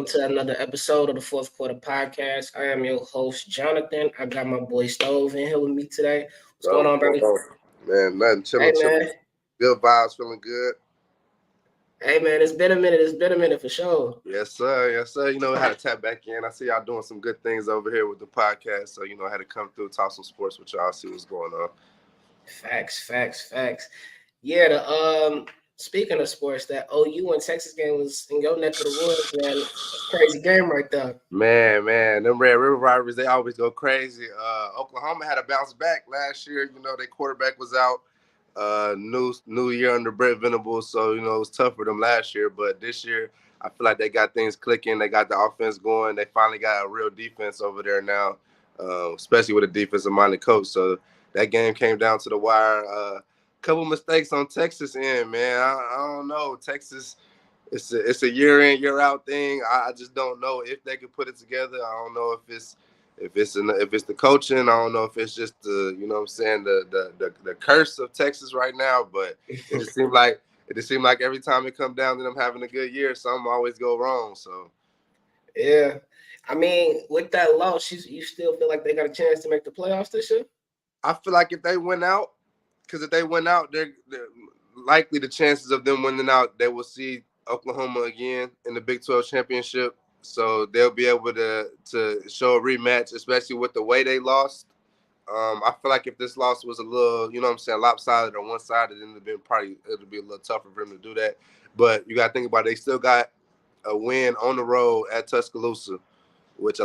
welcome to another episode of the Fourth Quarter Podcast. I am your host, Jonathan. I got my boy Stove in here with me today. What's going on, What's brother? going on? Man, nothing. Hey, Chilling, chilling. man. Good vibes, feeling good. Hey, man. It's been a minute. It's been a minute for sure. Yes, sir. Yes, sir. I had to tap back in. I see y'all doing some good things over here with the podcast. So, I had to come through, talk some sports with y'all, see what's going on. Facts. Yeah. Speaking of sports, that OU and Texas game was in your neck of the woods, man. Crazy game right there. Man, them Red River rivalries, they always go crazy. Oklahoma had a bounce back last year. Their quarterback was out. New year under Brett Venables, so it was tough for them last year. But this year, I feel like they got things clicking. They got the offense going. They finally got a real defense over there now, especially with a defensive-minded coach. So that game came down to the wire. Couple mistakes on Texas end, man. I don't know. Texas, it's a year in, year out thing. I just don't know if they could put it together. I don't know if it's the coaching. I don't know if it's just the the curse of Texas right now. But it just seemed like every time it come down to them having a good year, something always go wrong. So Yeah. I mean, with that loss, you still feel like they got a chance to make the playoffs this year? I feel like if they went out, they're likely the chances of them winning out, they will see Oklahoma again in the Big 12 championship. So they'll be able to show a rematch, especially with the way they lost. I feel like if this loss was a little, lopsided on one side, then it'd be a little tougher for them to do that. But you got to think about it. They still got a win on the road at Tuscaloosa, which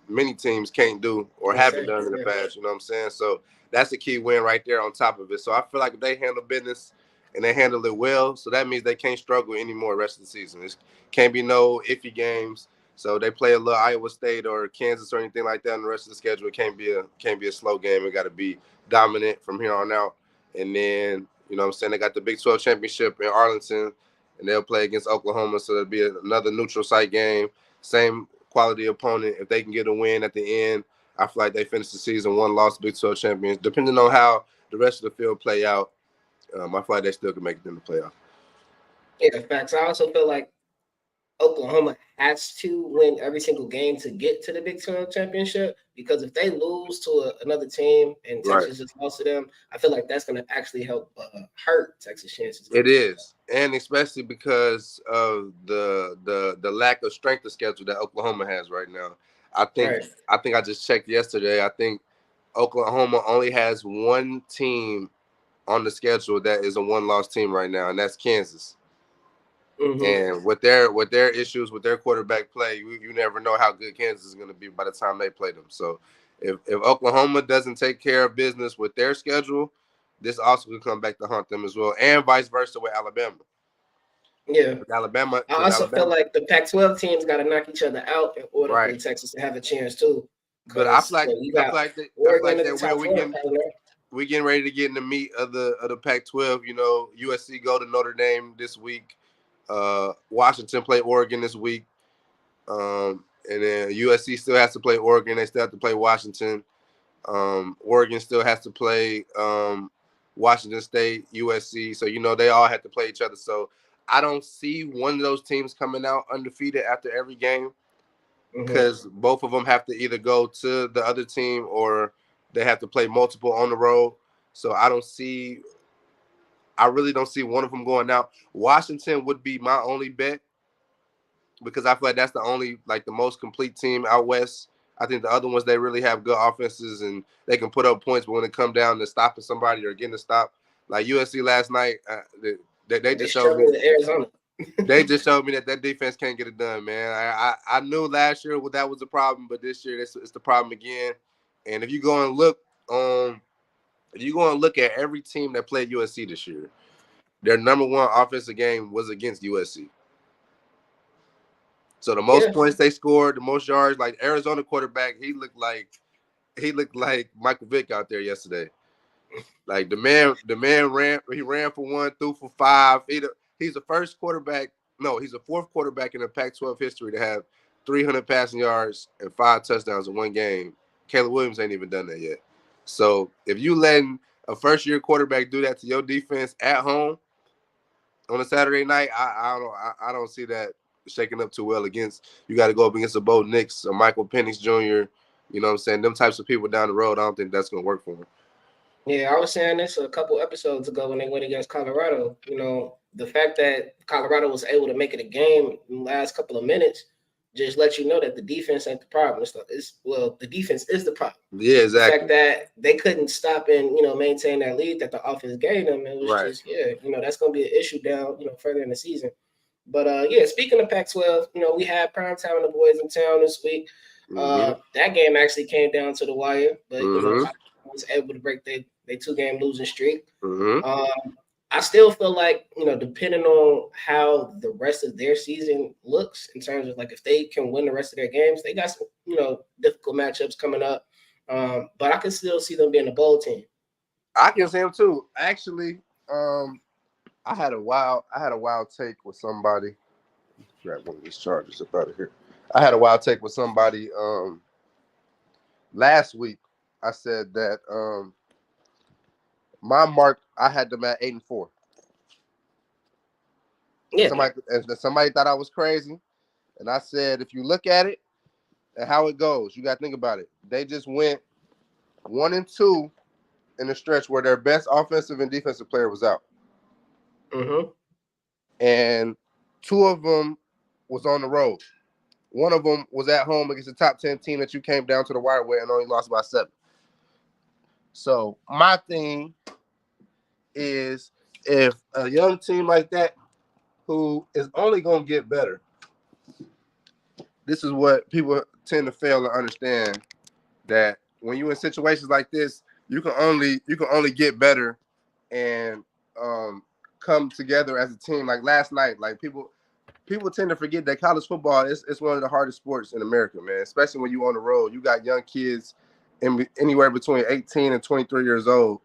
many teams can't do or haven't done in the past. You know what I'm saying? So that's a key win right there on top of it. So I feel like if they handle business and they handle it well, so that means they can't struggle anymore the rest of the season. It can't be no iffy games. So they play a little Iowa State or Kansas or anything like that in the rest of the schedule. It can't be a slow game. It got to be dominant from here on out. And then, they got the Big 12 championship in Arlington, and they'll play against Oklahoma. So it'll be another neutral site game. Same quality opponent. If they can get a win at the end, I feel like they finish the season one loss Big 12 champions. Depending on how the rest of the field play out, I feel like they still can make it in the playoff. Yeah, facts. I also feel like Oklahoma has to win every single game to get to the Big 12 championship, because if they lose to another team and Texas just lost to them, I feel like that's going to actually help hurt Texas' chances. It is, and especially because of the lack of strength of schedule that Oklahoma has right now. I think I just checked yesterday. I think Oklahoma only has one team on the schedule that is a one-loss team right now, and that's Kansas. Mm-hmm. And with their issues with their quarterback play, you never know how good Kansas is going to be by the time they play them. So if Oklahoma doesn't take care of business with their schedule, this also could come back to haunt them as well, and vice versa with Alabama. Yeah, Alabama. I also feel like the Pac-12 teams got to knock each other out in order for Texas to have a chance too. But I feel like we getting ready to get in the meat of the Pac-12. USC go to Notre Dame this week. Washington play Oregon this week. And then USC still has to play Oregon. They still have to play Washington. Oregon still has to play Washington State, USC. So, they all have to play each other. So I don't see one of those teams coming out undefeated after every game, because both of them have to either go to the other team or they have to play multiple on the road. So I really don't see one of them going out. Washington would be my only bet, because I feel like that's the only, the most complete team out west. I think the other ones, they really have good offenses and they can put up points, but when it comes down to stopping somebody or getting a stop, like USC last night, they just showed me Arizona. They just showed me that defense can't get it done, man. I knew last year that was a problem, but this year it's the problem again. And if you go and look at every team that played USC this year, their number one offensive game was against USC. So the most points they scored, the most yards, like Arizona quarterback, he looked like Michael Vick out there yesterday. Like the man ran for one, threw for five. He's the first quarterback. No, he's the fourth quarterback in the Pac-12 history to have 300 passing yards and 5 touchdowns in one game. Caleb Williams ain't even done that yet. So if you letting a first-year quarterback do that to your defense at home on a Saturday night, I don't see that shaking up too well against. You got to go up against a Bo Nix, a Michael Penix Jr. You know what I'm saying? Them types of people down the road, I don't think that's going to work for them. Yeah, I was saying this a couple episodes ago when they went against Colorado. You know, the fact that Colorado was able to make it a game in the last couple of minutes just lets you know that the defense ain't the problem. The defense is the problem. Yeah, exactly. The fact that they couldn't stop and maintain that lead that the offense gave them, it was right. just that's going to be an issue down further in the season. But yeah, speaking of Pac-12, we had primetime and the boys in town this week. That game actually came down to the wire, but I was able to break their 2-game losing streak. I still feel like, depending on how the rest of their season looks in terms of like if they can win the rest of their games, they got some, difficult matchups coming up. But I can still see them being a bowl team. I can see them too. Actually, I had a wild take with somebody. Grab one of these chargers up out of here. I had a wild take with somebody last week. I said that my mark, I had them at 8-4. Yeah. Somebody thought I was crazy. And I said, if you look at it and how it goes, you got to think about it. They just went 1-2 in a stretch where their best offensive and defensive player was out. And 2 of them was on the road. 1 of them was at home against the top 10 team that you came down to the wire with and only lost by 7. So my thing is, if a young team like that who is only going to get better, this is what people tend to fail to understand, that when you're in situations like this, you can only get better and come together as a team. Like last night, like people tend to forget that college football is one of the hardest sports in America, man. Especially when you're on the road, you got young kids anywhere between 18 and 23 years old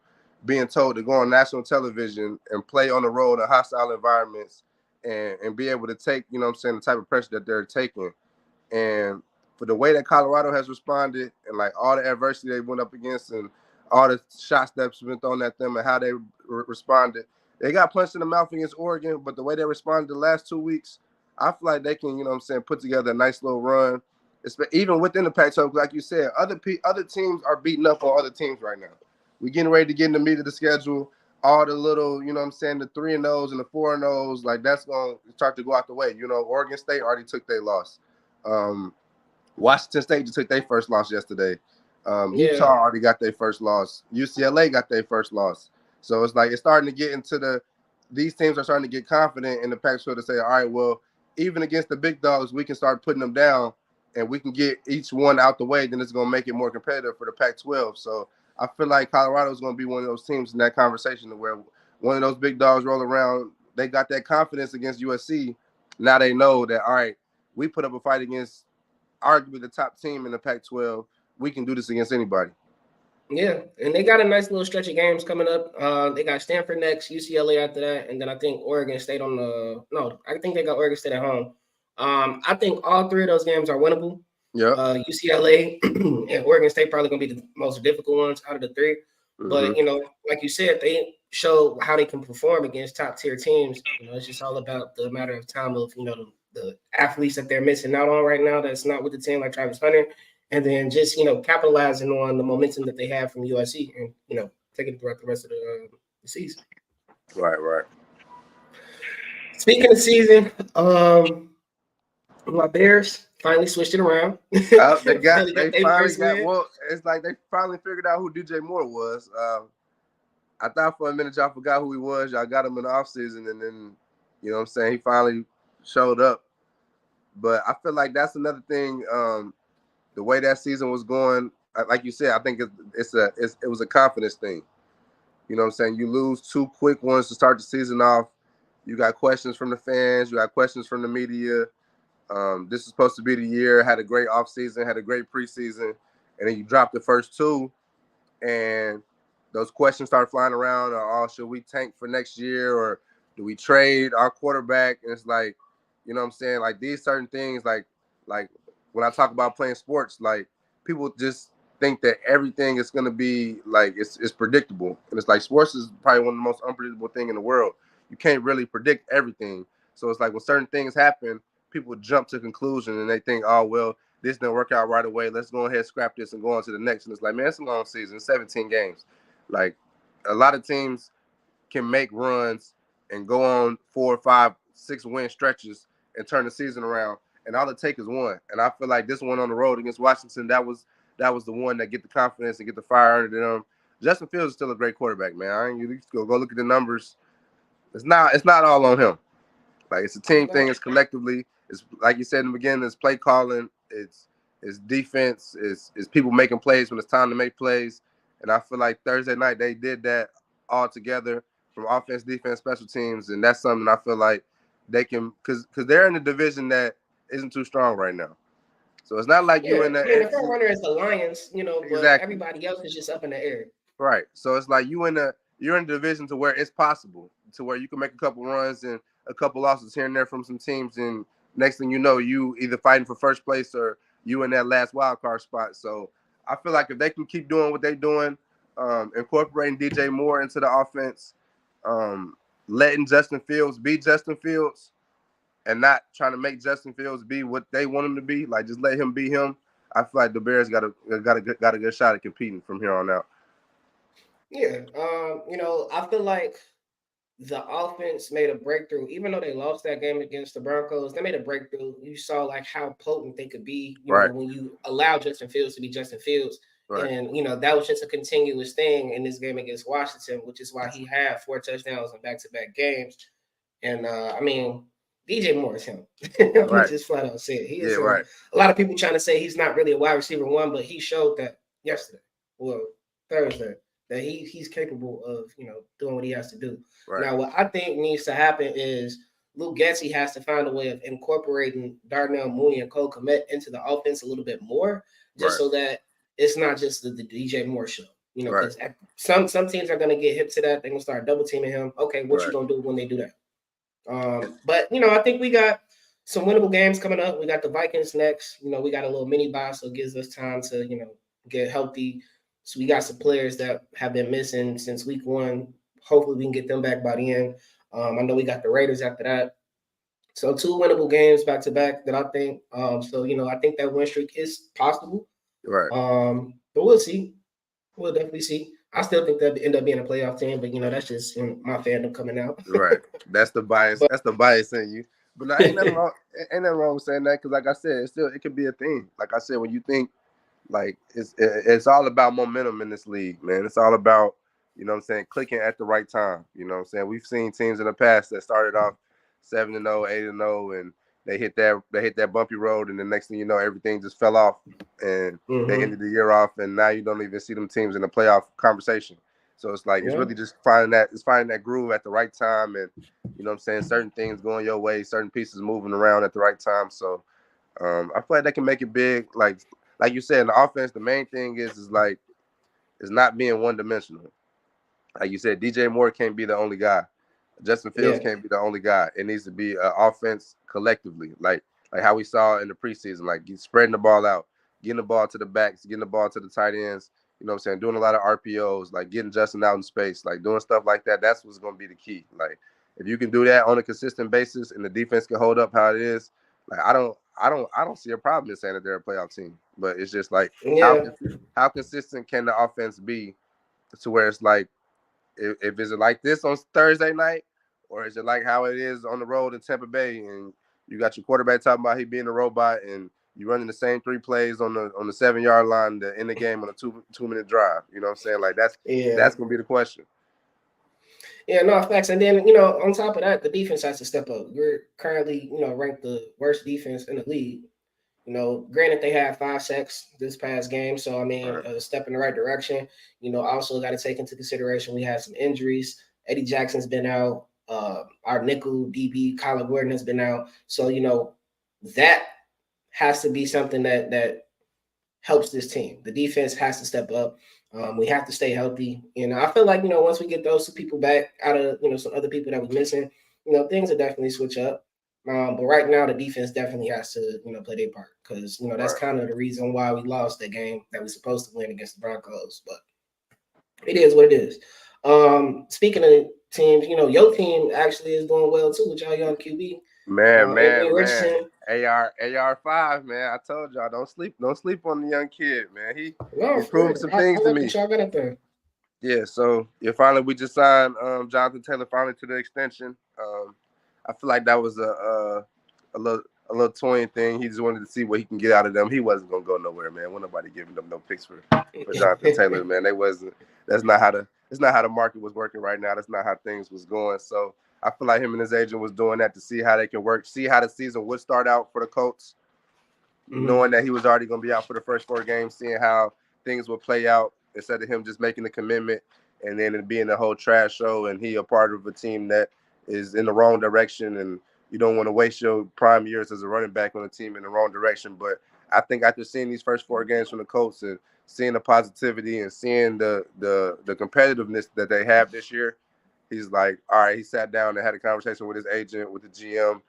being told to go on national television and play on the road in hostile environments and be able to take, the type of pressure that they're taking. And for the way that Colorado has responded and like all the adversity they went up against and all the shots that's been thrown at them and how they responded, they got punched in the mouth against Oregon, but the way they responded the last 2 weeks, I feel like they can, put together a nice little run. Even within the Pac-12, like you said, other teams are beating up on other teams right now. We're getting ready to get in the meat of the schedule. All the little, the 3-0s and the 4-0s, like that's going to start to go out the way. Oregon State already took their loss. Washington State just took their first loss yesterday. Utah already got their first loss. UCLA got their first loss. So it's like it's starting to get into these teams are starting to get confident in the Pac-12 to say, all right, well, even against the big dogs, we can start putting them down and we can get each one out the way. Then it's going to make it more competitive for the Pac-12. So I feel like Colorado is going to be one of those teams in that conversation where one of those big dogs roll around. They got that confidence against USC. Now they know that, all right, we put up a fight against arguably the top team in the Pac-12. We can do this against anybody. Yeah, and they got a nice little stretch of games coming up. They got Stanford next, UCLA after that, and then I think Oregon State I think they got Oregon State at home. I think all 3 of those games are winnable. Yeah. UCLA and Oregon State probably going to be the most difficult ones out of the 3. But, like you said, they show how they can perform against top-tier teams. It's just all about the matter of time of, the athletes that they're missing out on right now that's not with the team, like Travis Hunter. And then just, capitalizing on the momentum that they have from USC and, taking it throughout the rest of the season. Right. Speaking of season, my Bears finally switched it around. They finally got, well, it's like they finally figured out who DJ Moore was. I thought for a minute y'all forgot who he was. Y'all got him in the offseason, and then, he finally showed up. But I feel like that's another thing. The way that season was going, like you said, I think it was a confidence thing. You lose 2 quick ones to start the season off. You got questions from the fans. You got questions from the media. This is supposed to be the year. Had a great offseason, had a great preseason, and then you drop the first 2, and those questions start flying around. Should we tank for next year, or do we trade our quarterback? And it's like, like these certain things, like when I talk about playing sports, like people just think that everything is going to be like it's predictable, and it's like sports is probably one of the most unpredictable thing in the world. You can't really predict everything, so it's like when certain things happen, people jump to conclusion and they think, oh well, this didn't work out right away. Let's go ahead, scrap this, and go on to the next. And it's like, man, it's a long season, 17 games. Like a lot of teams can make runs and go on 4, 5, 6 win stretches and turn the season around. And all it takes is one. And I feel like this one on the road against Washington, that was the one that get the confidence and get the fire under them. Justin Fields is still a great quarterback, man. You go look at the numbers. It's not all on him. Like it's a team thing. It's collectively. It's like you said in the beginning. It's play calling. It's defense. It's people making plays when it's time to make plays. And I feel like Thursday night they did that all together from offense, defense, special teams, and that's something I feel like they can because they're in a division that isn't too strong right now. So it's not like you in the. The front runner is the Lions, but exactly. Everybody else is just up in the air. Right. So it's like you're in a division to where it's possible to where you can make a couple runs and a couple losses here and there from some teams, and next thing you know, you either fighting for first place or you in that last wild card spot. So I feel like if they can keep doing what they're doing, incorporating DJ Moore into the offense, letting Justin Fields be Justin Fields, and not trying to make Justin Fields be what they want him to be, like just let him be him. I feel like the Bears got a good shot at competing from here on out. Yeah, I feel like the offense made a breakthrough. Even though they lost that game against the Broncos, they made a breakthrough. You saw like how potent they could be, right, when you allow Justin Fields to be Justin Fields. Right. And, that was just a continuous thing in this game against Washington, which is why he had 4 touchdowns in back-to-back games. And, DJ Moore is him. Right. Just flat out say it. He is right. A lot of people trying to say he's not really a wide receiver one, but he showed that yesterday, Thursday, that he's capable of, doing what he has to do. Right. Now, what I think needs to happen is Luke Getsy has to find a way of incorporating Darnell Mooney and Cole Kmet into the offense a little bit more, just so that it's not just the DJ Moore show. Because some teams are going to get hip to that. They're going to start double teaming him. Okay, what you going to do when they do that? But, I think we got some winnable games coming up. We got the Vikings next. We got a little mini bye, so it gives us time to, get healthy. So we got some players that have been missing since week 1. Hopefully we can get them back by the end. I know we got the Raiders after that. So 2 winnable games back to back that I think. I think that win streak is possible. Right. But we'll see. We'll definitely see. I still think they'll end up being a playoff team, but that's just my fandom coming out. Right. That's the bias. That's the bias in you. But ain't nothing wrong with saying that because, like I said, it could be a thing. Like I said, when you think like it's all about momentum in this league, man. It's all about clicking at the right time. We've seen teams in the past that started off 7-0, 8-0, and they hit that bumpy road, and the next thing you know, everything just fell off, and they ended the year off, and now you don't even see them teams in the playoff conversation. So it's like it's really just finding that groove at the right time, and certain things going your way, certain pieces moving around at the right time. So I feel like they can make it big. Like you said, in the offense, the main thing is not being one-dimensional. Like you said, DJ Moore can't be the only guy. Justin Fields can't be the only guy. It needs to be an offense collectively, like how we saw in the preseason, like spreading the ball out, getting the ball to the backs, getting the ball to the tight ends, doing a lot of RPOs, like getting Justin out in space, like doing stuff like that. That's what's going to be the key. Like if you can do that on a consistent basis and the defense can hold up how it is, like I don't see a problem in saying that they're a playoff team. But it's just like how consistent can the offense be to where it's like if is it like this on Thursday night, or is it like how it is on the road in Tampa Bay and you got your quarterback talking about he being a robot and you running the same 3 plays on the 7-yard line to end the game on a 2-minute drive? You know what I'm saying? Like that's gonna be the question. Yeah, no, facts. And then, on top of that, the defense has to step up. We're currently, ranked the worst defense in the league. Granted, they had 5 sacks this past game. So, a step in the right direction. Also got to take into consideration we had some injuries. Eddie Jackson's been out. Our nickel DB, Kyler Gordon, has been out. So, that has to be something that helps this team. The defense has to step up. We have to stay healthy. I feel like, once we get those 2 people back out of, some other people that we're missing, things will definitely switch up. But right now, the defense definitely has to, play their part because, that's kind of the reason why we lost that game that we're supposed to win against the Broncos. But it is what it is. Speaking of teams, your team actually is doing well too with y'all young QB. Man. AR5, man. I told y'all don't sleep on the young kid, man. No, He's for proven real. some I things to like me. what y'all got up there. Yeah, so finally we just signed Jonathan Taylor finally to the extension. I feel like that was a little toying thing. He just wanted to see what he can get out of them. He wasn't gonna go nowhere, man. Wasn't nobody giving them no picks for Jonathan Taylor, man. They wasn't. That's not how the market was working right now. That's not how things was going. So I feel like him and his agent was doing that to see how they can work, see how the season would start out for the Colts, knowing that he was already gonna be out for the first 4 games, seeing how things would play out instead of him just making the commitment and then it being a whole trash show and he a part of a team that is in the wrong direction and you don't want to waste your prime years as a running back on a team in the wrong direction. But I think after seeing these first 4 games from the Colts and seeing the positivity and seeing the competitiveness that they have this year, he's like, all right, he sat down and had a conversation with his agent, with the GM.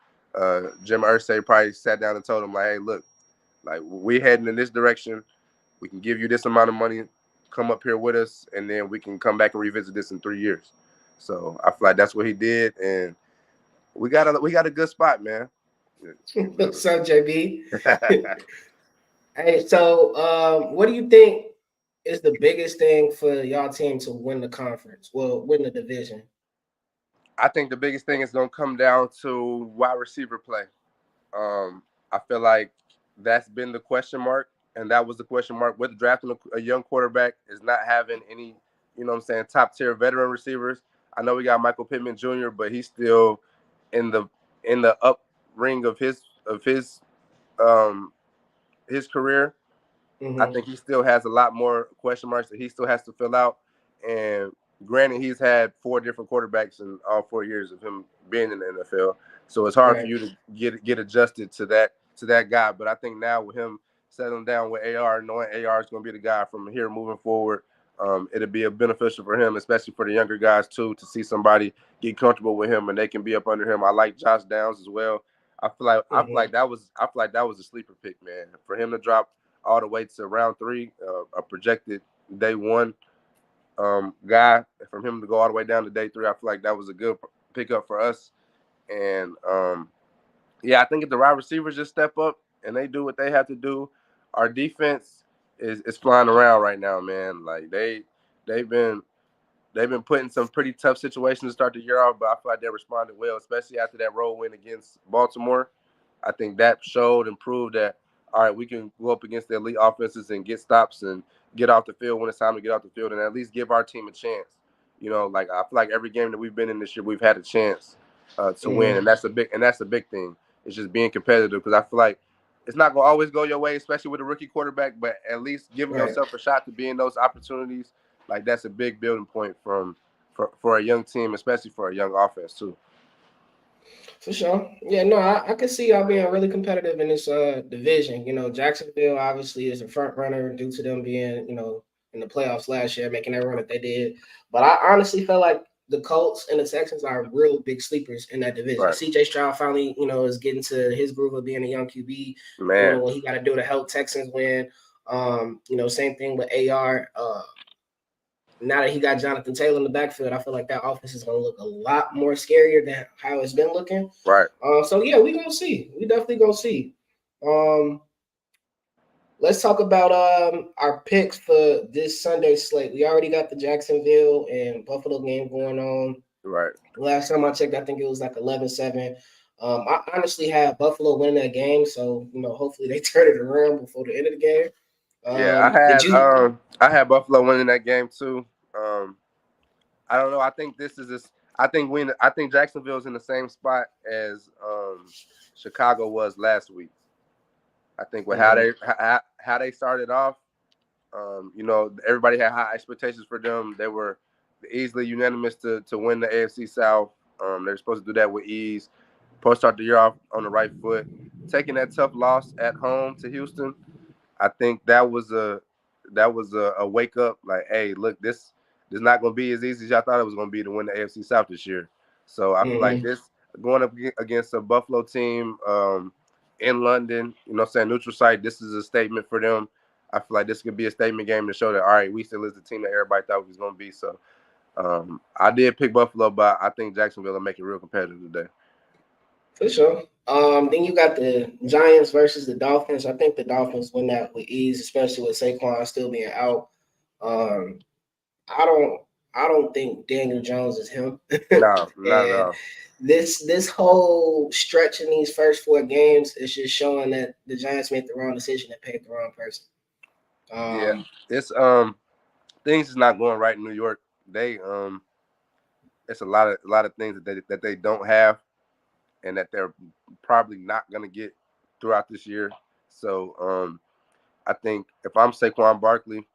Jim Irsay probably sat down and told him, like, hey, look, like, we're heading in this direction. We can give you this amount of money. Come up here with us, and then we can come back and revisit this in 3 years. So I feel like that's what he did, and we got a good spot, man. What's up, JB? Hey, so what do you think is the biggest thing for y'all team to win the conference? Well, win the division. I think the biggest thing is gonna come down to wide receiver play. I feel like that's been the question mark, and that was the question mark with drafting a young quarterback is not having any, you know what I'm saying, top tier veteran receivers. I know we got Michael Pittman Jr., but he's still in the up ring of his career. I think he still has a lot more question marks that he still has to fill out. And granted, he's had 4 different quarterbacks in all 4 years of him being in the NFL, so it's hard for you to get adjusted to that guy. But I think now with him settling down with AR, knowing AR is going to be the guy from here moving forward, it'll be a beneficial for him, especially for the younger guys too, to see somebody get comfortable with him and they can be up under him. I like Josh Downs as well. I feel like that was a sleeper pick, man, for him to drop all the way to round 3, a projected day 1 guy. From him to go all the way down to day 3, I feel like that was a good pickup for us. And I think if the wide receivers just step up and they do what they have to do, our defense is flying around right now, man. Like they've been put in some pretty tough situations to start the year off, but I feel like they responded well, especially after that road win against Baltimore. I think that showed and proved that, all right, we can go up against the elite offenses and get stops and get off the field when it's time to get off the field and at least give our team a chance. You know, like I feel like every game that we've been in this year, we've had a chance to win, and that's a big thing. It's just being competitive because I feel like it's not going to always go your way, especially with a rookie quarterback, but at least giving yourself a shot to be in those opportunities, like that's a big building point for a young team, especially for a young offense too. For sure. Yeah, no, I can see y'all being really competitive in this division. You know, Jacksonville obviously is a front runner due to them being, you know, in the playoffs last year, making that run that they did. But I honestly feel like the Colts and the Texans are real big sleepers in that division. Right. CJ Stroud finally, you know, is getting to his groove of being a young QB, man, doing what he got to do to help Texans win. You know, same thing with AR. Now that he got Jonathan Taylor in the backfield, I feel like that offense is going to look a lot more scarier than how it's been looking. Right. So yeah, we gonna see. We definitely gonna see. Let's talk about our picks for this Sunday slate. We already got the Jacksonville and Buffalo game going on. Right. Last time I checked, I think it was like 11-7. I honestly had Buffalo win that game, so you know, hopefully they turn it around before the end of the game. I had Buffalo winning that game too. I don't know. I think I think Jacksonville's in the same spot as Chicago was last week. I think with how they started off, you know, everybody had high expectations for them. They were easily unanimous to win the AFC South. They're supposed to do that with ease. Supposed to start the year off on the right foot. Taking that tough loss at home to Houston, I think that was a wake up. Like, hey, look, this is not going to be as easy as y'all thought it was going to be to win the AFC South this year. So I feel like this going up against a Buffalo team in London, you know, saying neutral site, this is a statement for them. I feel like this could be a statement game to show that, all right, we still is the team that everybody thought we was going to be. So I did pick Buffalo, but I think Jacksonville will make it real competitive today. For sure. Then you got the Giants versus the Dolphins. I think the Dolphins win that with ease, especially with Saquon still being out. Um, I don't I don't think Daniel Jones is him. No, not at And all. this whole stretch in these first four games is just showing that the Giants made the wrong decision and paid the wrong person. Yeah, Um, it's things is not going right in New York. They it's a lot of things that they don't have and that they're probably not gonna get throughout this year. So I think if I'm Saquon Barkley,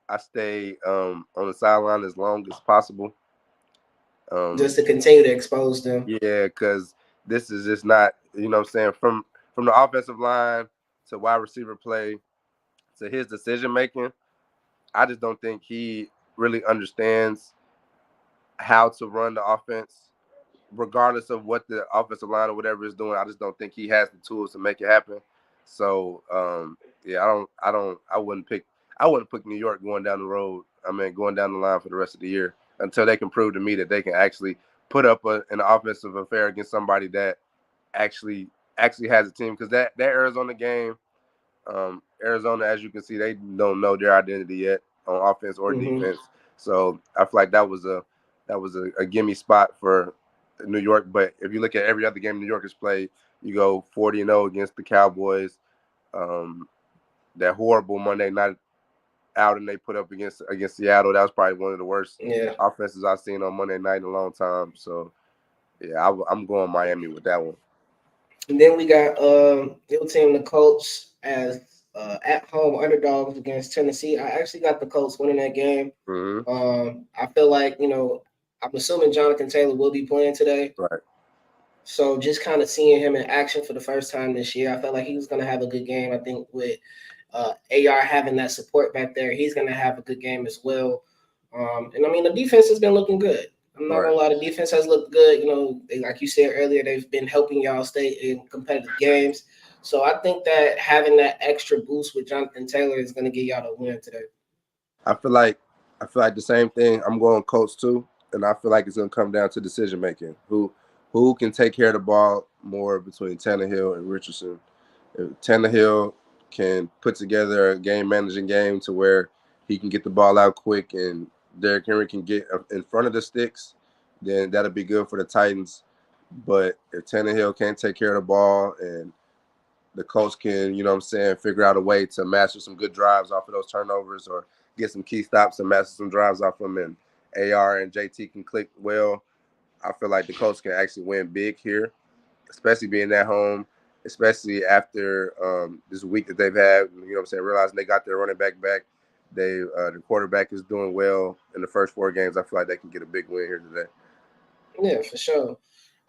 I stay on the sideline as long as possible. just to continue to expose them. Yeah, because this is just not, what I'm saying, from the offensive line to wide receiver play to his decision making. I just don't think he really understands how to run the offense, regardless of what the offensive line or whatever is doing. I just don't think he has the tools to make it happen. So yeah, I wouldn't pick New York going down the road. I mean, going down the line for the rest of the year until they can prove to me that they can actually put up an offensive affair against somebody that actually has a team. Because that Arizona game, Arizona, as you can see, they don't know their identity yet on offense or Mm-hmm. defense. So I feel like that was a gimme spot for New York. But if you look at every other game New York has played, you go 40-0 against the Cowboys. Um, that horrible Monday night outing they put up against Seattle, that was probably one of the worst Yeah. offenses I've seen on Monday night in a long time. So yeah, I'm going Miami with that one. And then we got your team, the Colts, as at home underdogs against Tennessee. I actually got the Colts winning that game. Mm-hmm. I feel like, I'm assuming Jonathan Taylor will be playing today. Right. So just kind of seeing him in action for the first time this year, I felt like he was going to have a good game. I think with AR having that support back there, he's going to have a good game as well. And I mean, the defense has been looking good. I'm not Right. gonna lie, the defense has looked good. Like you said earlier, they've been helping y'all stay in competitive games. So I think that having that extra boost with Jonathan Taylor is gonna get y'all the win today. I feel like the same thing. I'm going Colts too, and I feel like it's gonna come down to decision making. Who can take care of the ball more between Tannehill and Richardson? If Tannehill can put together a game managing game to where he can get the ball out quick and Derrick Henry can get in front of the sticks, then that'll be good for the Titans. But if Tannehill can't take care of the ball and the Colts can, figure out a way to master some good drives off of those turnovers or get some key stops and master some drives off them, and AR and JT can click well, I feel like the Colts can actually win big here, especially being at home, especially after this week that they've had, realizing they got their running back back. The quarterback is doing well in the first four games. I feel like they can get a big win here today. Yeah, for sure.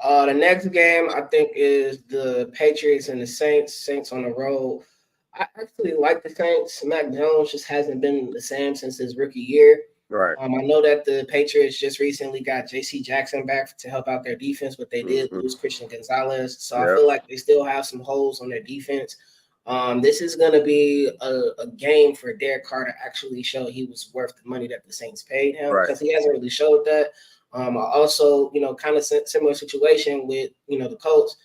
The next game I think is the Patriots and the Saints. Saints on the road. I actually like the Saints. Mac Jones just hasn't been the same since his rookie year. Right. I know that the Patriots just recently got J.C. Jackson back to help out their defense, but they did Mm-hmm. lose Christian Gonzalez. So I Yep. feel like they still have some holes on their defense. This is going to be a game for Derek Carr to actually show he was worth the money that the Saints paid him, Right. because he hasn't really showed that. Also, kind of similar situation with, the Colts.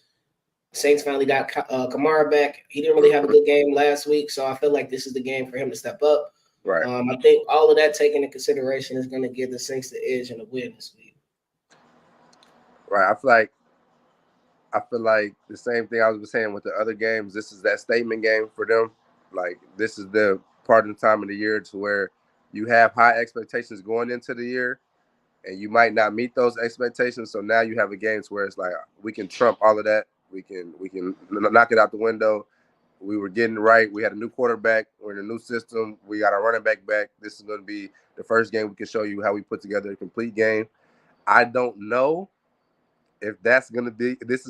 Saints finally got Kamara back. He didn't really have a good game last week, so I feel like this is the game for him to step up. Right. I think all of that taken into consideration is going to give the Saints the edge and the win this week. Right. I feel like the same thing I was saying with the other games. This is that statement game for them. Like, this is the part of the time of the year to where you have high expectations going into the year, and you might not meet those expectations. So now you have a game where it's like we can trump all of that. We can knock it out the window. We were getting right. We had a new quarterback. We're in a new system. We got our running back back. This is going to be the first game we can show you how we put together a complete game. I don't know if this is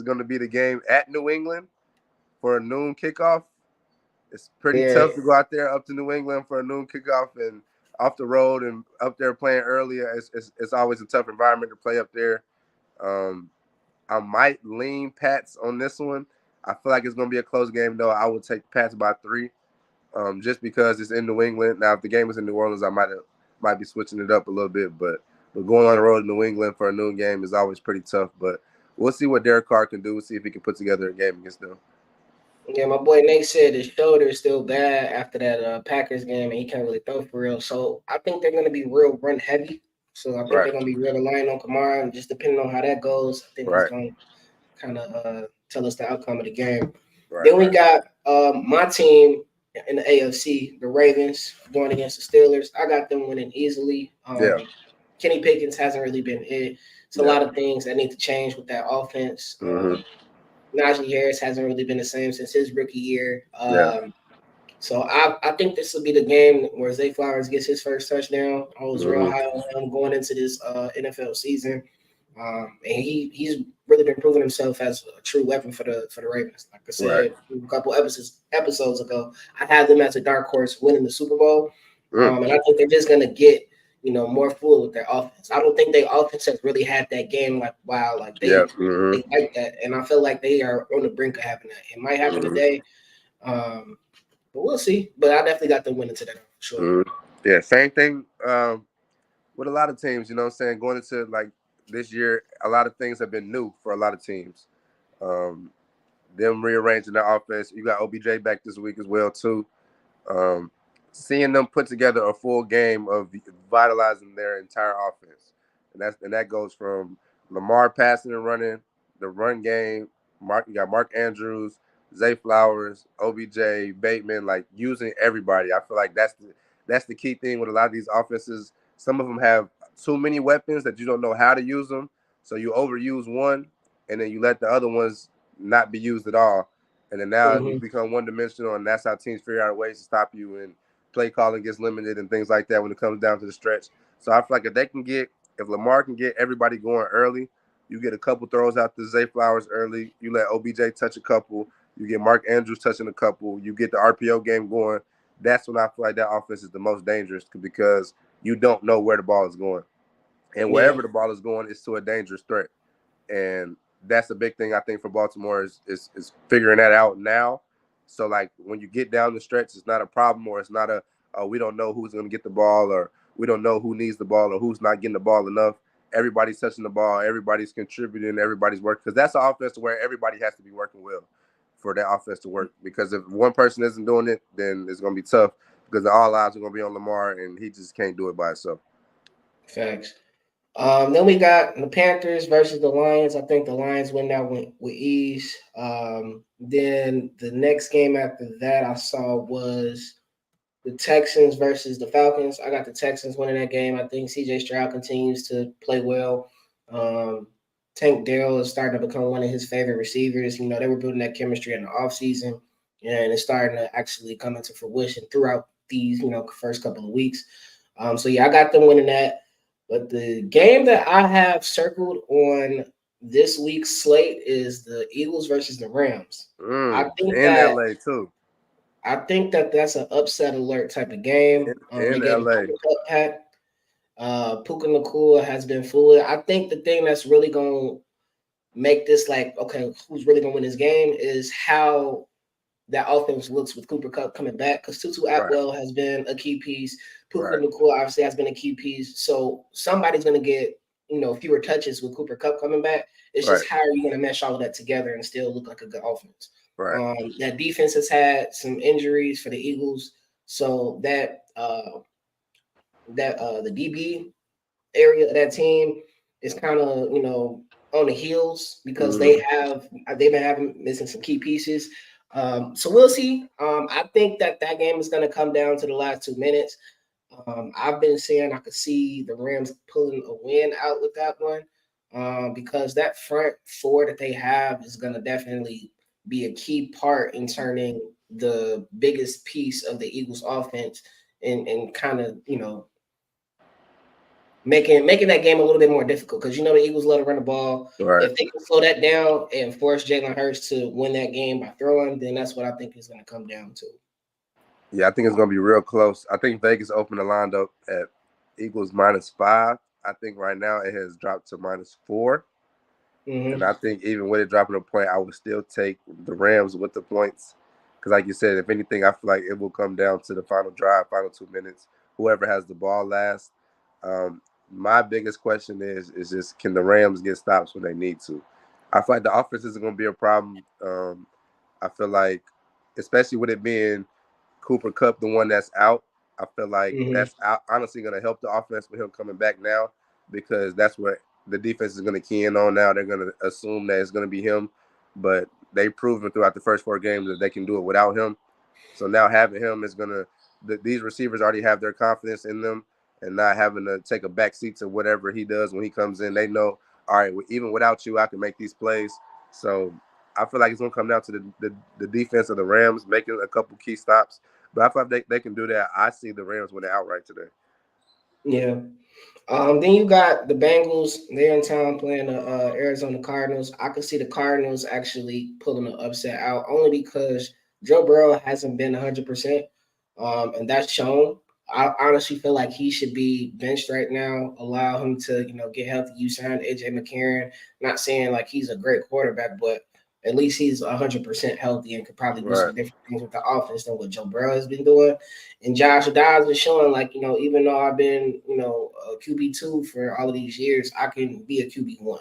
going to be the game at New England for a noon kickoff. It's pretty tough to go out there up to New England for a noon kickoff and off the road and up there playing earlier. It's always a tough environment to play up there. I might lean Pats on this one. I feel like it's going to be a close game, though. I would take Pats by 3, just because it's in New England. Now, if the game was in New Orleans, I might be switching it up a little bit. But going on the road in New England for a noon game is always pretty tough. But we'll see what Derek Carr can do. We'll see if he can put together a game against them. Yeah, my boy Nate said his shoulder is still bad after that Packers game, and he can't really throw for real. So I think they're going to be real run heavy. So I think they're going to be real relying on Kamara, and just depending on how that goes, I think he's going to kind of tell us the outcome of the game. Then we got my team in the AFC, the Ravens, going against the Steelers. I got them winning easily. Kenny Pickens hasn't really been it. It's a lot of things that need to change with that offense. Najee Harris hasn't really been the same since his rookie year. So I think this will be the game where Zay Flowers gets his first touchdown. I was real high on him going into this NFL season. And he's really been proving himself as a true weapon for the Ravens. Like I said a couple episodes ago, I had them as a dark horse winning the Super Bowl. And I think they're just going to get more full with their offense. I don't think their offense has really had that game like wow, like they like that, and I feel like they are on the brink of having that. It might happen today, but we'll see. But I definitely got them winning today for sure. Yeah, same thing with a lot of teams. You know what I'm saying? Going into like this year, a lot of things have been new for a lot of teams. Them rearranging their offense. You got OBJ back this week as well too. Seeing them put together a full game of vitalizing their entire offense, and that goes from Lamar passing and running, the run game. You got Mark Andrews, Zay Flowers, OBJ, Bateman, like using everybody. I feel like that's the key thing with a lot of these offenses. Some of them have too many weapons that you don't know how to use them, so you overuse one, and then you let the other ones not be used at all, and then now you become one-dimensional, and that's how teams figure out ways to stop you, and play calling gets limited and things like that when it comes down to the stretch. So I feel like if Lamar can get everybody going early, you get a couple throws out to Zay Flowers early, you let OBJ touch a couple, you get Mark Andrews touching a couple, you get the RPO game going. That's when I feel like that offense is the most dangerous because you don't know where the ball is going. And wherever the ball is going, it's to a dangerous threat. And that's a big thing, I think, for Baltimore is figuring that out now. So, like, when you get down the stretch, it's not a problem, or it's not we don't know who's going to get the ball, or we don't know who needs the ball, or who's not getting the ball enough. Everybody's touching the ball. Everybody's contributing. Everybody's working. Because that's an offense where everybody has to be working well for that offense to work. Because if one person isn't doing it, then it's going to be tough because all eyes are going to be on Lamar, and he just can't do it by himself. Facts. Then we got the Panthers versus the Lions. I think the Lions win that with ease. Then the next game after that I saw was the Texans versus the Falcons. I got the Texans winning that game. I think C.J. Stroud continues to play well. Tank Dell is starting to become one of his favorite receivers. You know, they were building that chemistry in the offseason, and it's starting to actually come into fruition throughout these, first couple of weeks. So, yeah, I got them winning that. But the game that I have circled on this week's slate is the Eagles versus the Rams. I think in LA too. I think that's an upset alert type of game. In LA. Puka Nacua has been fluid. I think the thing that's really going to make this like, okay, who's really going to win this game is how that offense looks with Cooper Kupp coming back, because Tutu Atwell has been a key piece. Puka Nacua obviously has been a key piece. So somebody's going to get, fewer touches with Cooper Kupp coming back. It's just how are you going to mesh all of that together and still look like a good offense? That defense has had some injuries for the Eagles, so that the DB area of that team is kind of on the heels because they've been missing some key pieces. So we'll see. I think that game is going to come down to the last 2 minutes. I've been saying I could see the Rams pulling a win out with that one because that front four that they have is going to definitely be a key part in turning the biggest piece of the Eagles offense and kind of, making that game a little bit more difficult because the Eagles love to run the ball. If they can slow that down and force Jalen Hurts to win that game by throwing, then that's what I think is going to come down to. Yeah, I think it's going to be real close. I think Vegas opened the line up at Eagles -5. I think right now it has dropped to -4. And I think even with it dropping a point, I would still take the Rams with the points. Because like you said, if anything, I feel like it will come down to the final drive, final 2 minutes, whoever has the ball last. My biggest question is just, can the Rams get stops when they need to? I feel like the offense isn't going to be a problem. I feel like, especially with it being Cooper Kupp, the one that's out, I feel like that's honestly going to help the offense with him coming back now, because that's what the defense is going to key in on now. They're going to assume that it's going to be him, but they've proven throughout the first 4 games that they can do it without him. So now having him is going to these receivers already have their confidence in them, and not having to take a back seat to whatever he does when he comes in. They know, all right, even without you, I can make these plays. So I feel like it's going to come down to the defense of the Rams making a couple key stops. But I feel like they can do that. I see the Rams winning outright today. Yeah. Then you got the Bengals. They're in town playing the Arizona Cardinals. I could see the Cardinals actually pulling the upset out only because Joe Burrow hasn't been 100%, and that's shown. I honestly feel like he should be benched right now. Allow him to, get healthy. You signed AJ McCarron. Not saying like he's a great quarterback, but at least he's 100% healthy and could probably do Right. some different things with the offense than what Joe Burrow has been doing. And Josh Dobbs is showing, like, even though I've been, a QB2 for all of these years, I can be a QB1.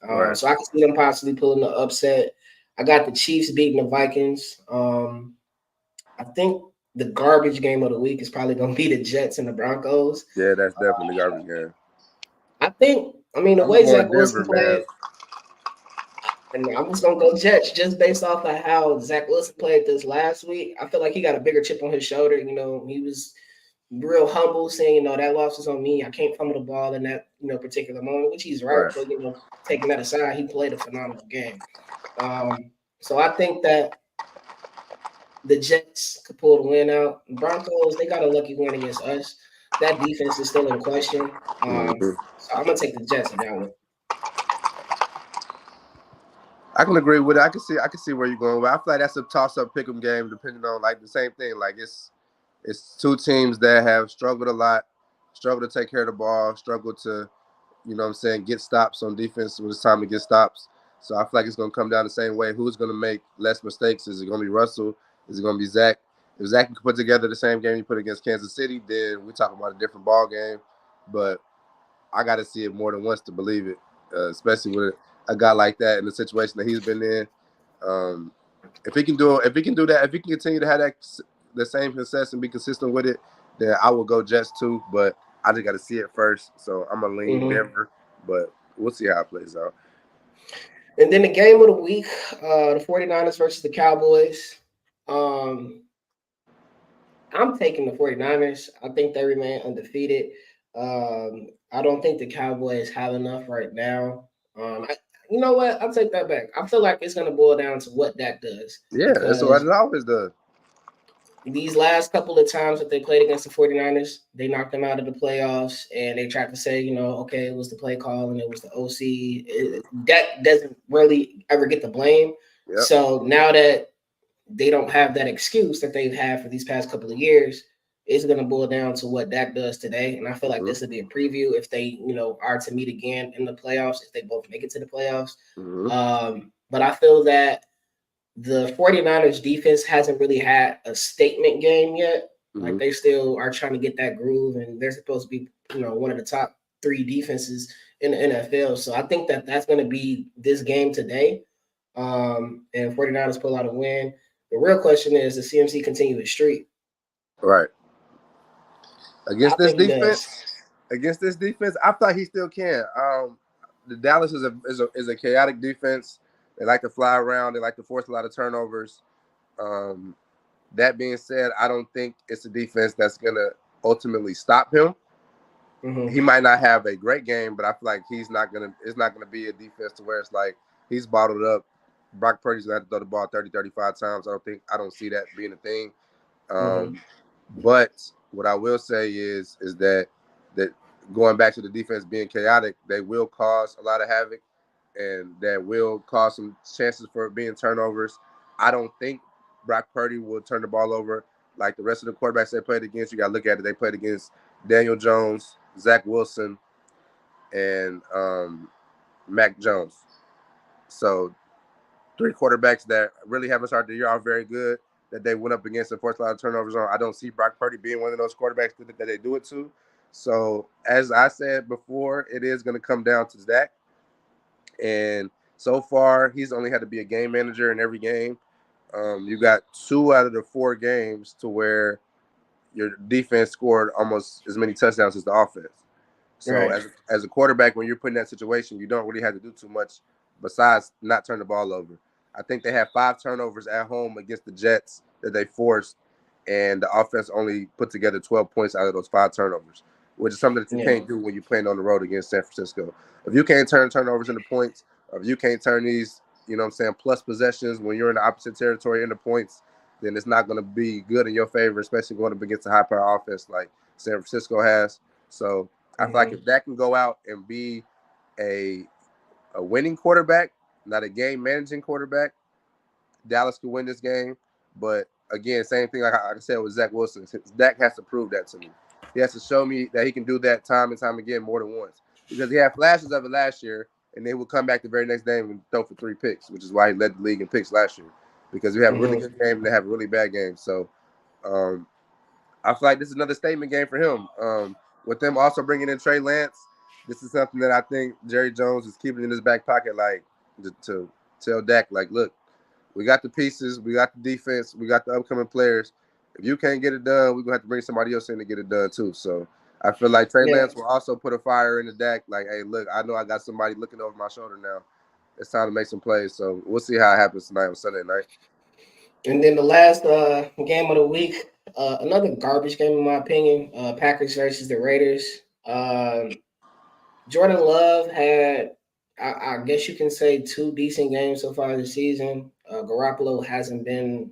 Right. So I can see them possibly pulling the upset. I got the Chiefs beating the Vikings. I think the garbage game of the week is probably going to be the Jets and the Broncos. Yeah, that's definitely the garbage game. The way Zach Denver, Wilson played, man. and I'm just gonna go Jets just based off of how Zach Wilson played this last week. I feel like he got a bigger chip on his shoulder. He was real humble, saying, that loss was on me. I can't fumble the ball in that, particular moment, which he's right. But taking that aside, he played a phenomenal game. So I think that the Jets could pull the win out. Broncos, they got a lucky win against us. That defense is still in question. So I'm gonna take the Jets in that one. I can agree with it. I can see where you're going. But I feel like that's a toss-up pick'em game, depending on like the same thing. Like it's 2 teams that have struggled a lot, struggled to take care of the ball, struggled to, get stops on defense when it's time to get stops. So I feel like it's going to come down the same way. Who's going to make less mistakes? Is it going to be Russell? Is it going to be Zach? If Zach can put together the same game he put against Kansas City, then we're talking about a different ball game. But I got to see it more than once to believe it, especially with a guy like that in the situation that he's been in. If he can do that, if he can continue to have the same success and be consistent with it, then I will go Jets too. But I just got to see it first, so I'm gonna lean Denver. But we'll see how it plays out. And then the game of the week, the 49ers versus the Cowboys. I'm taking the 49ers. I think they remain undefeated. I don't think the Cowboys have enough right now. You know what? I'll take that back. I feel like it's going to boil down to what Dak does. Yeah, that's what it always does. These last couple of times that they played against the 49ers, they knocked them out of the playoffs, and they tried to say, okay, it was the play call and it was the OC. Dak doesn't really ever get the blame. Yep. So now that they don't have that excuse that they've had for these past couple of years, it's going to boil down to what Dak does today. And I feel like this would be a preview if they, are to meet again in the playoffs, if they both make it to the playoffs. But I feel that the 49ers defense hasn't really had a statement game yet. Like they still are trying to get that groove, and they're supposed to be, one of the top 3 defenses in the NFL. So I think that that's going to be this game today. And 49ers pull out a win. The real question is, does CMC continue his streak? Right. Against this defense, I thought he still can. The Dallas is a chaotic defense. They like to fly around. They like to force a lot of turnovers. That being said, I don't think it's a defense that's going to ultimately stop him. He might not have a great game, but I feel like it's not going to be a defense to where it's like he's bottled up. Brock Purdy's going to have to throw the ball 30, 35 times. I don't see that being a thing. But what I will say is that going back to the defense being chaotic, they will cause a lot of havoc, and that will cause some chances for being turnovers. I don't think Brock Purdy will turn the ball over like the rest of the quarterbacks they played against. You got to look at it. They played against Daniel Jones, Zach Wilson, and Mac Jones. So 3 quarterbacks that really haven't started the year off very good, that they went up against and forced a lot of turnovers on. I don't see Brock Purdy being one of those quarterbacks that they do it to. So as I said before, it is going to come down to Zach. And So far, he's only had to be a game manager in every game. You got 2 out of the 4 games to where your defense scored almost as many touchdowns as the offense. So Right. as a quarterback, when you're put in that situation, you don't really have to do too much besides not turn the ball over. I think they had 5 turnovers at home against the Jets that they forced, and the offense only put together 12 points out of those 5 turnovers, which is something that you Yeah. can't do when you're playing on the road against San Francisco. If you can't turn turnovers into points, or if you can't turn these, you know what I'm saying, plus possessions when you're in the opposite territory into points, then it's not going to be good in your favor, especially going up against a high power offense like San Francisco has. So I feel like Mm-hmm. if that can go out and be a a winning quarterback, not a game managing quarterback, Dallas could win this game. But again, same thing like I said with Zach Wilson. Dak has to prove that to me. He has to show me that he can do that time and time again more than once. Because he had flashes of it last year, and they would come back the very next game and throw for 3 picks, which is why he led the league in picks last year. Because we have a really Mm-hmm. good game and they have a really bad game. So um, I feel like this is another statement game for him. With them also bringing in Trey Lance, this is something that I think Jerry Jones is keeping in his back pocket, like to tell Dak, like, look, we got the pieces, we got the defense, we got the upcoming players. If you can't get it done, we're gonna have to bring somebody else in to get it done too. So I feel like Trey Yeah. Lance will also put a fire in the Dak, like, hey, look, I know I got somebody looking over my shoulder now. It's time to make some plays. So we'll see how it happens tonight on Sunday night. And then the last game of the week, another garbage game in my opinion. Packers versus the Raiders. Jordan Love had, I guess you can say, 2 decent games so far this season. Garoppolo hasn't been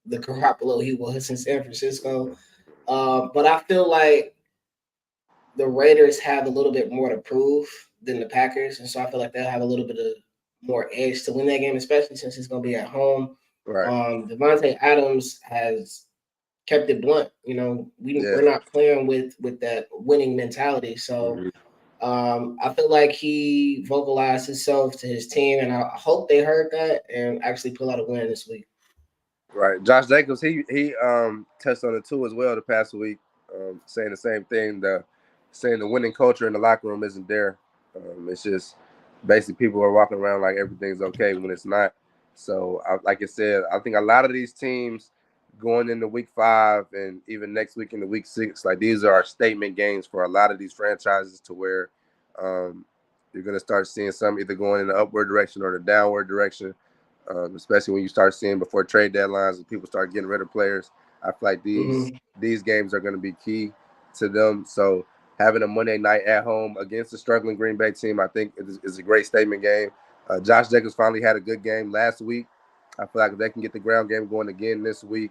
the Garoppolo he was in San Francisco. But I feel like the Raiders have a little bit more to prove than the Packers, and so I feel like they'll have a little bit of more edge to win that game, especially since it's going to be at home. Right. Devontae Adams has kept it blunt. You know, Yeah. we're not playing with that winning mentality. So Mm-hmm. I feel like he vocalized himself to his team, and I hope they heard that and actually pull out a win this week. Right. Josh Jacobs, he touched on it too as well the past week, saying the same thing. Saying the winning culture in the locker room isn't there. It's just basically people are walking around like everything's okay when it's not. So, like I said, I think a lot of these teams going into week 5 and even next week into week 6, like these are statement games for a lot of these franchises to where um, you're going to start seeing some either going in the upward direction or the downward direction. Especially when you start seeing before trade deadlines and people start getting rid of players. I feel like Mm-hmm. these games are going to be key to them. So having a Monday night at home against a struggling Green Bay team, I think is a great statement game. Josh Jacobs finally had a good game last week. I feel like if they can get the ground game going again this week,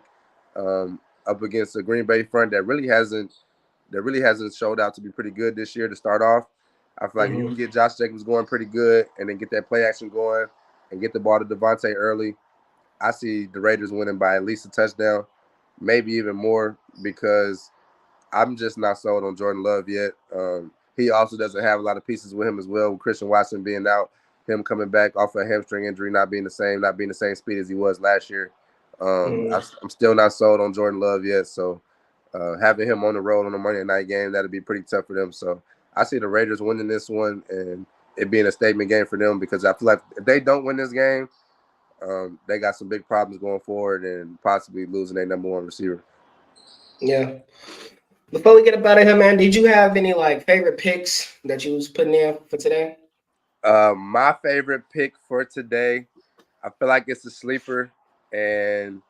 up against a Green Bay front that really hasn't showed out to be pretty good this year to start off. I feel like if you can Mm-hmm. get Josh Jacobs going pretty good and then get that play action going and get the ball to Devontae early, I see the Raiders winning by at least a touchdown, maybe even more, because I'm just not sold on Jordan Love yet. He also doesn't have a lot of pieces with him as well, with Christian Watson being out, him coming back off a hamstring injury, not being the same speed as he was last year. Mm-hmm. I'm still not sold on Jordan Love yet, so having him on the road on a Monday night game, that'll be pretty tough for them. So I see the Raiders winning this one and it being a statement game for them, because I feel like if they don't win this game, they got some big problems going forward and possibly losing their number 1 receiver. Yeah. Before we get up out of here, man, did you have any like favorite picks that you was putting in for today? My favorite pick for today, I feel like it's a sleeper, and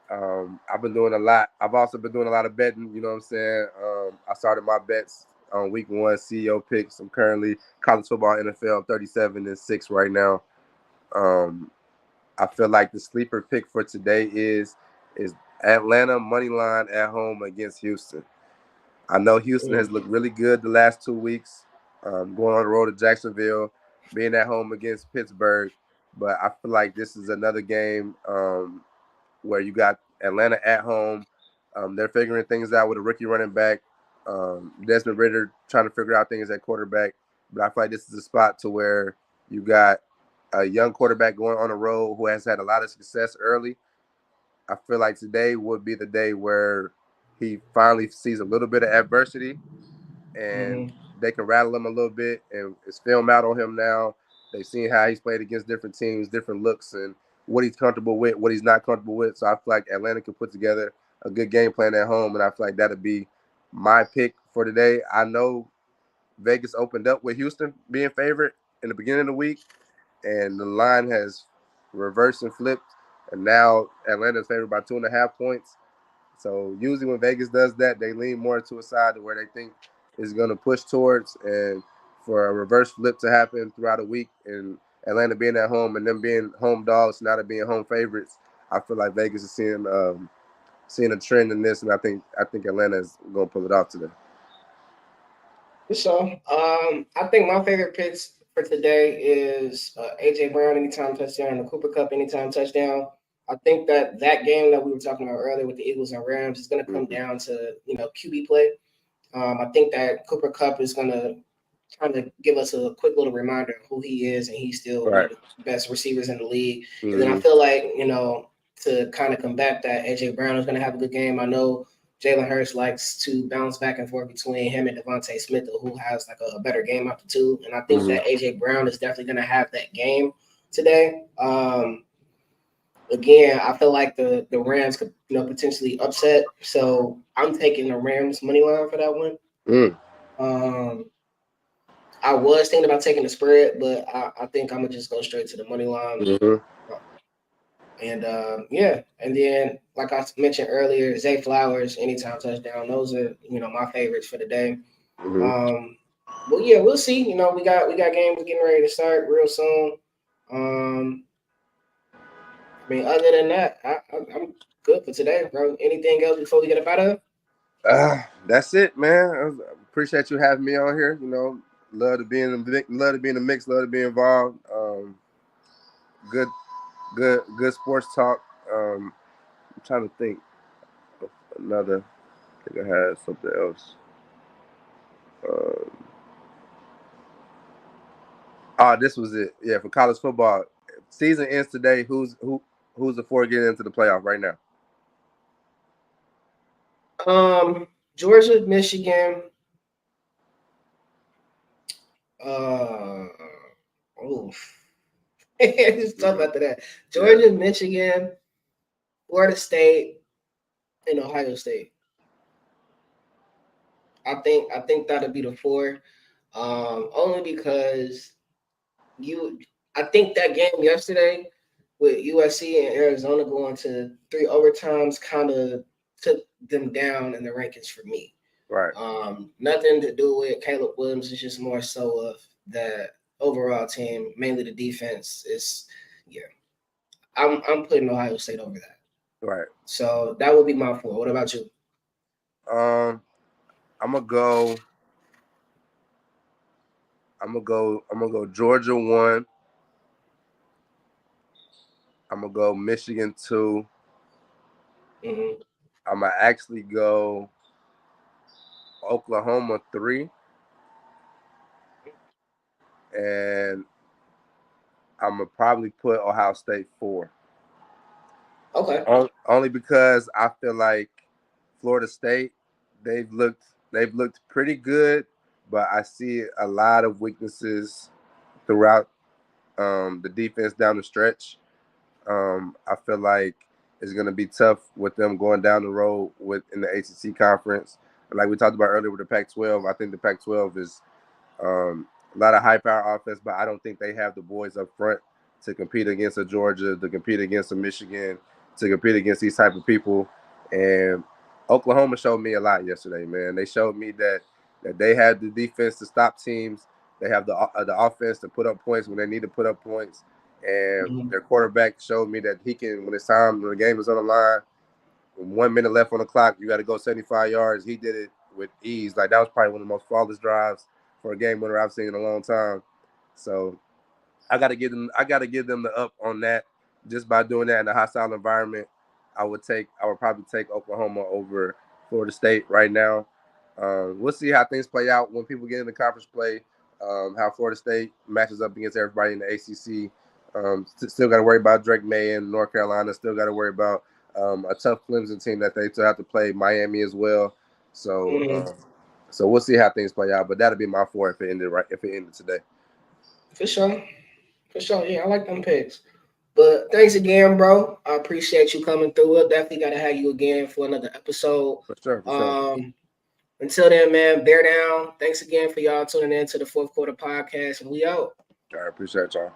I've been doing a lot. I've also been doing a lot of betting. You know what I'm saying? I started my bets on week 1 CEO picks. I'm currently college football, NFL, 37-6 right now. Um, I feel like the sleeper pick for today is Atlanta money line at home against Houston. I know Houston has looked really good the last 2 weeks, going on the road to Jacksonville, being at home against Pittsburgh. But I feel like this is another game where you got Atlanta at home. They're figuring things out with a rookie running back. Desmond Ritter trying to figure out things at quarterback. But I feel like this is a spot to where you got a young quarterback going on the road who has had a lot of success early. I feel like today would be the day where he finally sees a little bit of adversity and Mm-hmm. they can rattle him a little bit, and it's film out on him now. They've seen how he's played against different teams, different looks, and what he's comfortable with, what he's not comfortable with. So I feel like Atlanta can put together a good game plan at home, and I feel like that'll be my pick for today. I know Vegas opened up with Houston being favorite in the beginning of the week, and the line has reversed and flipped, and now Atlanta's favored by 2.5 points. So usually when Vegas does that, they lean more to a side to where they think is going to push towards, and for a reverse flip to happen throughout a week, and Atlanta being at home and them being home dogs, now being home favorites, I feel like Vegas is seeing a trend in this, and I think Atlanta is going to pull it off today. So, I think my favorite picks for today is AJ Brown anytime touchdown and the Cooper Cup anytime touchdown. I think that game that we were talking about earlier with the Eagles and Rams is going to come down to QB play. I think that Cooper Cup is going to kind of give us a quick little reminder of who he is, and he's still one of the best receivers in the league. Mm-hmm. And then I feel like to kind of combat that, AJ Brown is going to have a good game. I know Jalen Hurts likes to bounce back and forth between him and Devontae Smith, who has like a better game out the two. And I think that AJ Brown is definitely going to have that game today. Again, I feel like the Rams could potentially upset. So I'm taking the Rams money line for that one. I was thinking about taking the spread, but I think I'm gonna just go straight to the money line. Mm-hmm. And and then like I mentioned earlier, Zay Flowers anytime touchdown. Those are my favorites for the day. Mm-hmm. But yeah, we'll see. We got games getting ready to start real soon. I mean, other than that, I'm good for today, bro. Anything else before we get up out of here? That's it, man. I appreciate you having me on here. Love to be in the mix. Love to be involved. Good sports talk. I'm trying to think of another. I think I had something else. This was it. Yeah, for college football, season ends today. Who's the four getting into the playoff right now? Georgia, Michigan. It's tough after that. Georgia, Michigan, Florida State, and Ohio State. I think that'll be the four. Only because I think that game yesterday with USC and Arizona going to 3 overtimes kind of took them down in the rankings for me. Right. Nothing to do with Caleb Williams. It's just more so of the overall team, mainly the defense. I'm putting Ohio State over that. Right. So that would be my four. What about you? I'm gonna go Georgia 1. I'm gonna go Michigan 2. Mm-hmm. I'm gonna actually go Oklahoma 3. And I'm gonna probably put Ohio State 4. Okay. Only because I feel like Florida State, they've looked pretty good, but I see a lot of weaknesses throughout the defense down the stretch. I feel like it's going to be tough with them going down the road in the ACC conference. Like we talked about earlier with the Pac-12, I think the Pac-12 is a lot of high-power offense, but I don't think they have the boys up front to compete against a Georgia, to compete against a Michigan, to compete against these type of people. And Oklahoma showed me a lot yesterday, man. They showed me that they have the defense to stop teams. They have the offense to put up points when they need to put up points. And their quarterback showed me that he can, when the game is on the line, 1 minute left on the clock, you got to go 75 yards. He did it with ease. Like, that was probably one of the most flawless drives for a game winner I've seen in a long time. So I got to give them the up on that. Just by doing that in a hostile environment, I would probably take Oklahoma over Florida State right now. We'll see how things play out when people get into conference play. How Florida State matches up against everybody in the ACC. Still got to worry about Drake May in North Carolina. Still got to worry about a tough Clemson team that they still have to play, Miami as well. So, so we'll see how things play out. But that'll be my four if it ended today. For sure. For sure. Yeah, I like them picks. But thanks again, bro. I appreciate you coming through. We'll definitely got to have you again for another episode. For sure. Until then, man, bear down. Thanks again for y'all tuning in to the Fourth Quarter Podcast, and we out. I appreciate y'all.